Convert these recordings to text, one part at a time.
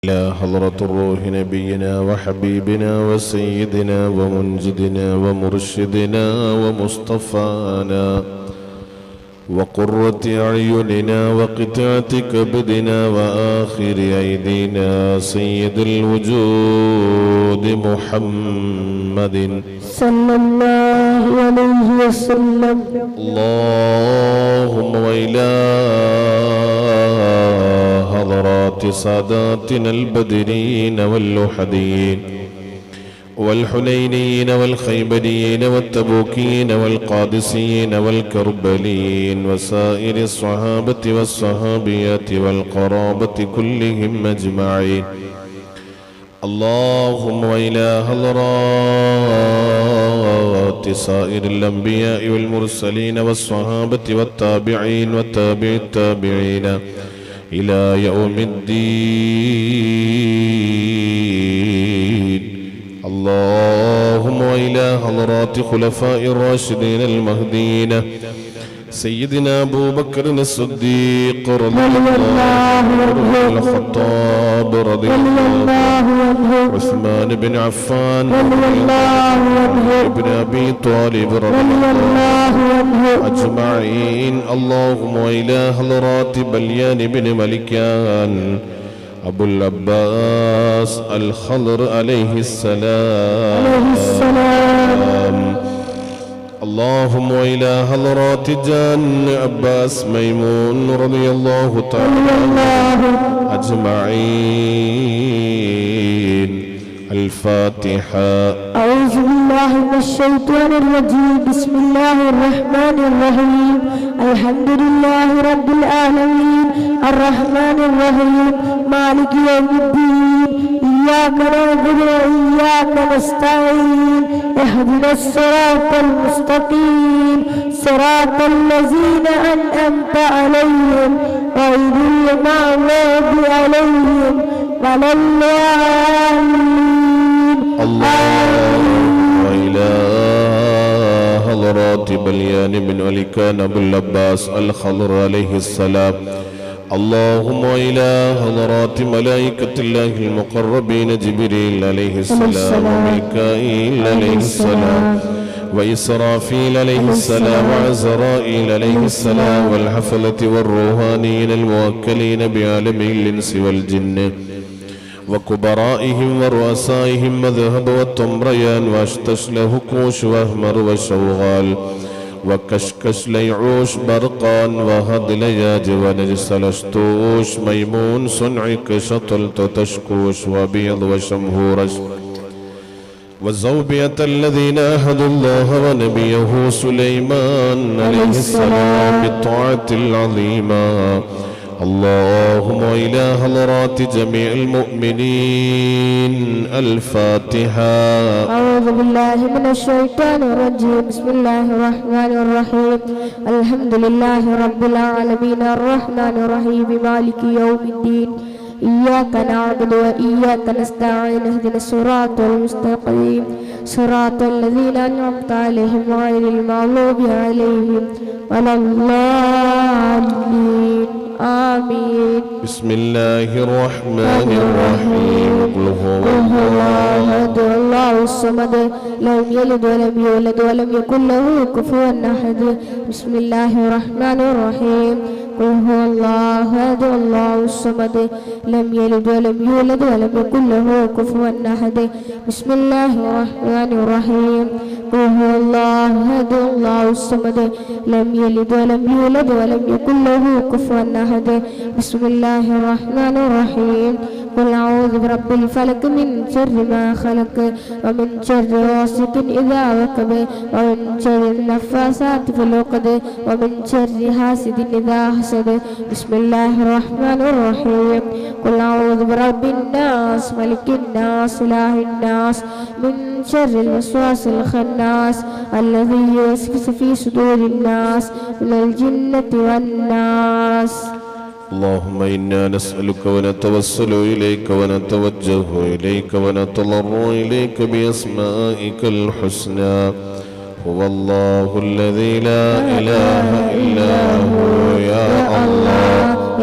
إلى حضرة الروح نبينا وحبيبنا وسيدنا ومنجدنا ومرشدنا ومصطفانا وقرة أعيننا وقطعة كبدنا وآخر أيدينا سيد الوجود محمد صلى الله عليه وسلم. اللهم وإلى حضرات ساداتنا البدرين واللحدين والحنينيين والخيبريين والتبوكيين والقادسيين والكربليين وسائر الصحابة والصحابيات والقرابة كلهم أجمعين. اللهم وإلى حضرات سائر الأنبياء والمرسلين والصحابة والتابعين وتابع التابعين إلى يوم الدين. اللهم وإلى حضرات خلفاء الراشدين المهديين سيدنا أبو بكر الصديق رضي الله عنه، الخطاب رضي الله عنه، عثمان بن عفان رضي الله عنه، ابن أبي طالب رضي الله عنه أجمعين. اللهم وإلى حضرات بليان بن ملكان أبو العباس الخضر عليه السلام. اللهم وإلى حضرات جان عباس ميمون رضي الله تعالى أجمعين. الفاتحة. أعوذ بالله من الشيطان الرجيم. بسم الله الرحمن الرحيم. الحمد لله رب العالمين الرحمن الرحيم مالك يوم الدين. إياك نعبد وإياك نستعين. اهدنا الصراط المستقيم صراط الذين أنعمت عليهم غير المغضوب عليهم ولا الضالين. وإلى حضرات بليان بن ولكان أبو العباس الخضر عليه السلام. اللهم إلى حضرات ملائكة الله المقربين جبريل عليه السلام وميكائيل عليه السلام وإسرافيل عليه السلام وعزرائيل عليه السلام والحفلة والروحانيين الموكلين بعالم الإنس والجن وكبرائهم ورؤسائهم مذهب والطمريان واشتش لهكوش وأهمر وشوغال وكشكش ليعوش برقان وهد لياج ونجس لشتوش ميمون صنعك شطلت تشكوش وبيض وشمهورش والزوبية الذين أهدوا الله ونبيه سليمان عليه السلام بالطاعة العظيمة. اللهم إلى حضرات جميع المؤمنين. الفاتحة. أعوذ بالله من الشيطان الرجيم. بسم الله الرحمن الرحيم. الحمد لله رب العالمين الرحمن الرحيم مالك يوم الدين. إياك نعبد وإياك نستعين. اهدنا الصراط المستقيم صراط الذين أنعمت عليهم غير المغضوب عليهم ولا الضالين. آمين. بسم الله الرحمن الرحيم. قل هو الله أحد الله الصمد لم يلد ولم يولد ولم يكن له كفوا أحد. بسم الله الرحمن الرحيم. قل هو الله أحد الله الصمد لم يلد ولم يولد ولم يكن له كفوا أحد. بسم الله الرحمن الرحيم. قل هو الله أحد الله الصمد لم يلد ولم يولد ولم يكن له كفوا أحد. بسم الله الرحمن الرحيم. قل أعوذ برب الفلق من شر ما خلق ومن شر غاسق إذا وقب ومن شر النفاثات في العقد ومن شر حاسد إذا حسد. بسم الله الرحمن الرحيم. قل أعوذ برب الناس ملك الناس إله الناس من شر الوسواس الخناس الذي يوسوس في صدور الناس من الجنة والناس. اللهم إنا نسألك ونتوسل إليك ونتوجه إليك ونتضرع إليك بأسمائك الحسنى. هو الله الذي لا إله إلا هو. يا الله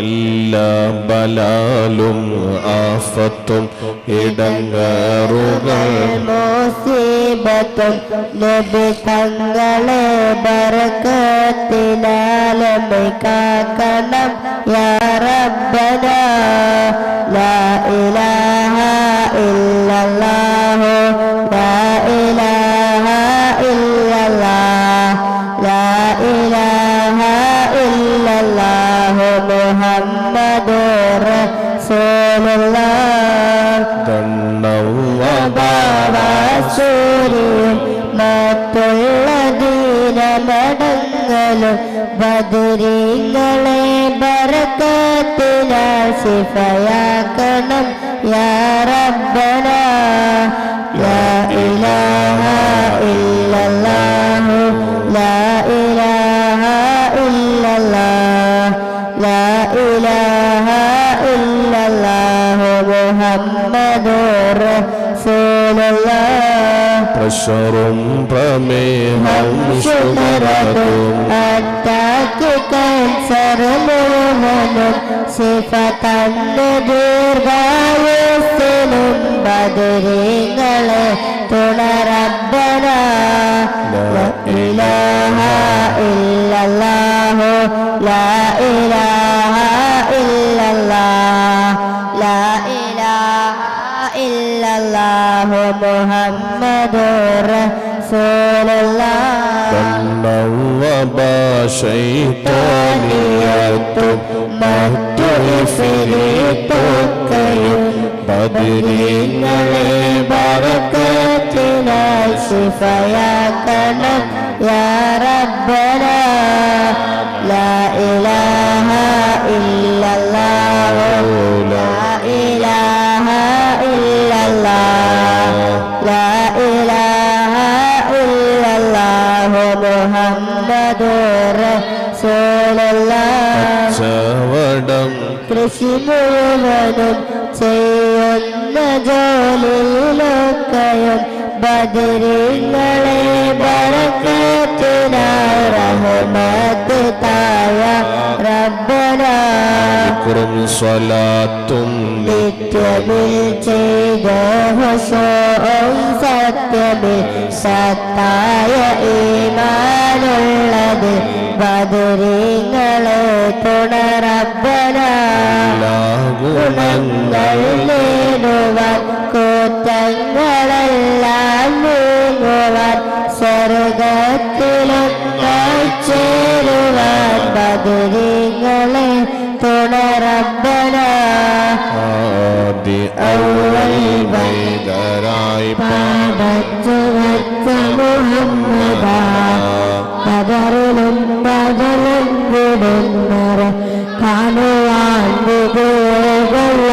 എല്ലാ ബലാലും ആഫത്തും ഇടങ്ങേറുകൾ മുസീബത്തും നബി തങ്ങളെ ബർക്കത്തിനാലമേ കാക്കണം യാ റബ്ബന ലാ ഇലാഹ ഇല്ലല്ലാഹു ലാ ഇലാഹ ഇല്ലല്ലാഹ് ലാ ഇലാഹ ഇല്ലല്ലാഹു മുഹമ്മദുർ റസൂലുള്ളാഹ് ദണ്ണവ്വബാവസൂരിയും മറ്റുള്ള ദീനമടങ്ങളും ബദരീങ്ങളെ ബർക്കത്തിനാൽ ശിഫയാക്കണം യാ റബ്ബന ലാ ഇലാഹ ഇല്ലല്ലാഹു ലാ ഇലാഹ ഇല്ലല്ലാഹ് ലാ ഇലാഹ ഇല്ലല്ലാഹു മുഹമ്മദുർ റസൂലുള്ളാഹ് പ്രഷറും പ്രമേഹം ഷുഗറും അറ്റാക്ക് ക്യാൻസർ മുഴുവനും ശിഫ തന്നു ദീർഘായുസ്സിനും ബദരീങ്ങളെ തുണ റബ്ബന ലാ ഇലാഹ ഇല്ലല്ലാഹു ലാ ഇലാഹ ഇല്ലല്ലാഹ് ലാ ഇലാഹ ഇല്ലല്ലാഹു മുഹമ്മദുർ റസൂലുള്ളാഹ് ശൈത്താനിയത്തും മറ്റു ഇഫ്രീത്തൊക്കെയും ബദരീങ്ങളെ ബർക്കത്തിനാൽ ശിഫയാക്കണം യാ റബ്ബന ലാ ഇലാഹ ഇല്ലല്ലാഹു ലാ ഇലാഹ ഇല്ലല്ലാഹ് ലാ ഇലാഹ ഇല്ലല്ലാഹു മുഹമ്മദുർ റസൂലുള്ളാഹ് കച്ചവടം കൃഷി മുഴുവനും ചെയ്യുന്ന ജോലിയിലൊക്കെയും ബദരീങ്ങളെ ബർക്കത്തിനായി റഹ്മത്ത് തായ റബ്ബന ശുക്റും സ്വലാത്തും നിത്യമിൽ ചെയ്തോ ഹുശൂഉം സത്യമിൽ സത്തായ ഈമാനുള്ളത് ബദരീങ്ങളെ തുണ റബ്ബന ഗുണങ്ങൾ നേടുവാൻ കുറ്റങ്ങളെല്ലാം നീങ്ങുവാൻ സ്വർഗത്തിലും ചേരുവാൻ ബദരീങ്ങളെ തുണ റബ്ബന ആദി ഔവൽ വൈദരായി പാടച്ചു വച്ച മുഹമ്മദ ബദറിലും ബദലും വിടുന്നവർ കാണുവാൻ വിദൂരതയുള്ള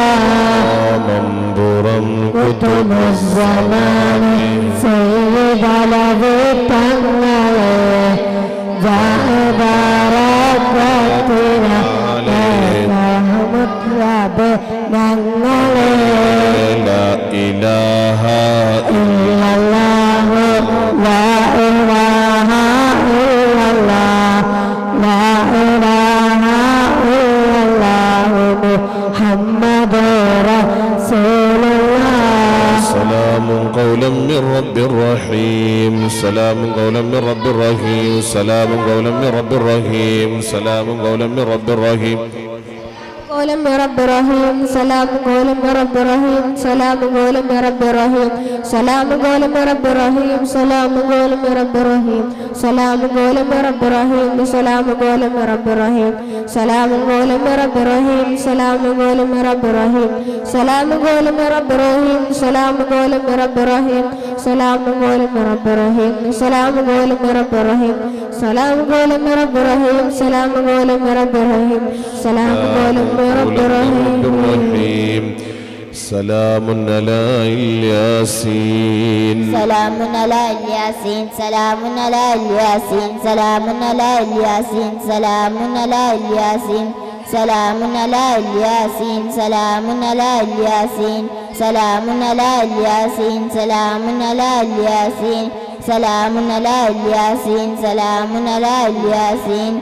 മമ്പുറം കുതുബുസ്സലാമി സയ്യിദലവി തങ്ങളെ ജാബാറബത്തിനമുദ്രബ് ഞങ്ങളെ ലാ ഇലാഹ ഇല്ലല്ലാഹു ലാ ഇലാഹ ഇല്ലല്ലാഹ് ലാ ഇലാഹ ഇല്ലല്ലാഹു മുഹമ്മദുർ റസൂലുള്ളാഹ് സലാമുൻ ഖൗലൻ മിർ റബ്ബിർ റഹീം സലാമുൻ ഖൗലൻ മിർ റബ്ബിർ റഹീം സലാമുൻ ഖൗലൻ മിർ റബ്ബിർ റഹീം സലാമുൻ ഖൗലൻ മിർ റബ്ബിർ റഹീം قولم يا رب رحيم سلام قولم يا رب رحيم سلام قولم يا رب رحيم سلام قولم يا رب رحيم سلام قولم يا رب رحيم سلام قولم يا رب رحيم سلام قولم يا رب رحيم سلام قولم يا رب رحيم سلام قولم يا رب رحيم سلام قولم يا رب رحيم سلام قولم يا رب رحيم سلام قولم يا رب رحيم سلام قولم يا رب رحيم سلام قولم يا رب رحيم سلام قولم يا رب رحيم سلام قولم يا رب رحيم سلام على الياسين سلام على الياسين سلام على الياسين سلام على الياسين سلام على الياسين سلام على الياسين سلام على الياسين سلام على الياسين سلام على الياسين سلام على الياسين سلام على الياسين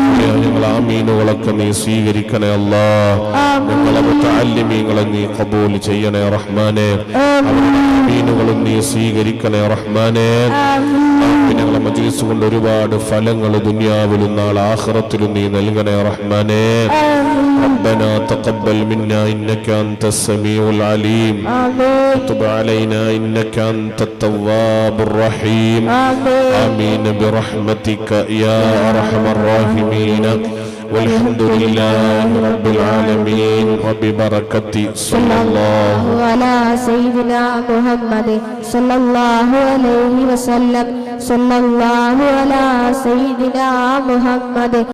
ഞങ്ങൾ ആമീനുകളൊക്കെ നീ സ്വീകരിക്കണേ അല്ലാ. ഞങ്ങളെ മുതഅല്ലിമീങ്ങളെ നീ ഖബൂൽ ചെയ്യണേ റഹ്മാനെ. ആമീനുകളും നീ സ്വീകരിക്കണേ റഹ്മാനെ. ഞങ്ങളെ മജ്ലിസ് കൊണ്ട് ഒരുപാട് ഫലങ്ങൾ ദുനിയാവിലും നാളെ ആഖിറത്തിലും നീ നൽകണേ റഹ്മാനെ. ربنا تقبل منا إنك أنت السميع العليم وتب علينا إنك أنت التواب الرحيم آمين برحمتك يا أرحم الراحمين والحمد لله رب العالمين وببركة صلى الله على سيدنا محمد صلى الله عليه وسلم صلى الله على سيدنا محمد